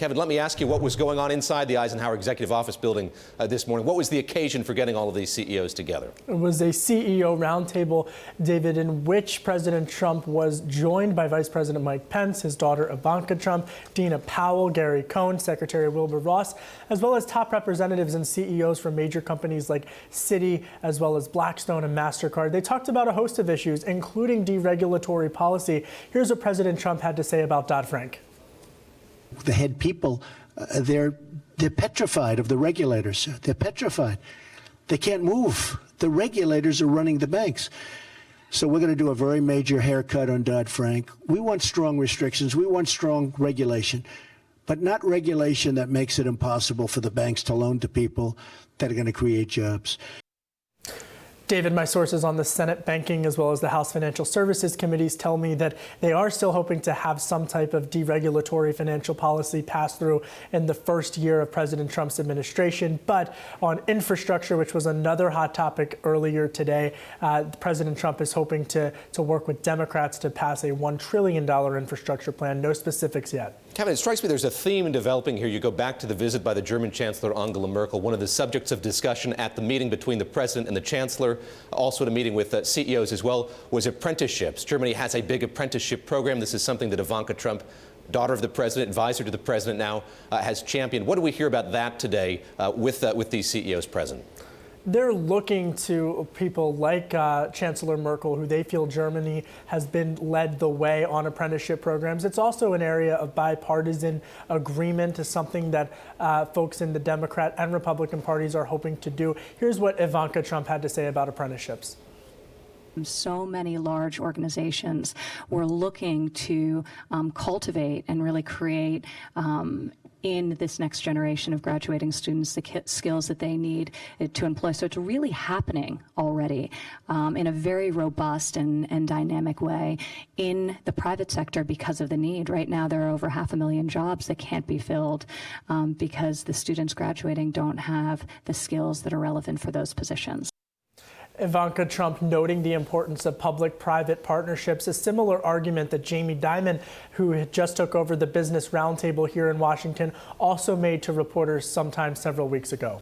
Kevin, let me ask you what was going on inside the Eisenhower Executive Office building this morning. What was the occasion for getting all of these CEOs together? It was a CEO roundtable, David, in which President Trump was joined by Vice President Mike Pence, his daughter Ivanka Trump, Dina Powell, Gary Cohn, Secretary Wilbur Ross, as well as top representatives and CEOs from major companies like Citi, as well as Blackstone and MasterCard. They talked about a host of issues, including deregulatory policy. Here's what President Trump had to say about Dodd-Frank. The head people, they're petrified of the regulators. They're petrified. They can't move. The regulators are running the banks. So we're going to do a very major haircut on Dodd-Frank. We want strong restrictions. We want strong regulation, but not regulation that makes it impossible for the banks to loan to people that are going to create jobs. David, my sources on the Senate Banking as well as the House Financial Services Committees tell me that they are still hoping to have some type of deregulatory financial policy pass through in the first year of President Trump's administration. But on infrastructure, which was another hot topic earlier today, President Trump is hoping to work with Democrats to pass a $1 trillion infrastructure plan. No specifics yet. Kevin, it strikes me there's a theme in developing here. You go back to the visit by the German Chancellor Angela Merkel. One of the subjects of discussion at the meeting between the president and the chancellor, also at a meeting with CEOs as well, was apprenticeships. Germany has a big apprenticeship program. This is something that Ivanka Trump, daughter of the president, advisor to the president now, has championed. What do we hear about that today with these CEOs present? They're looking to people like Chancellor Merkel, who they feel Germany has been led the way on apprenticeship programs. It's also an area of bipartisan agreement, is something that folks in the Democrat and Republican parties are hoping to do. Here's what Ivanka Trump had to say about apprenticeships. So many large organizations were looking to cultivate and really create in this next generation of graduating students the skills that they need to employ. So it's really happening already in a very robust and dynamic way in the private sector because of the need. Right now there are over 500,000 jobs that can't be filled because the students graduating don't have the skills that are relevant for those positions. Ivanka Trump noting the importance of public-private partnerships, a similar argument that Jamie Dimon, who just took over the Business Roundtable here in Washington, also made to reporters sometime several weeks ago.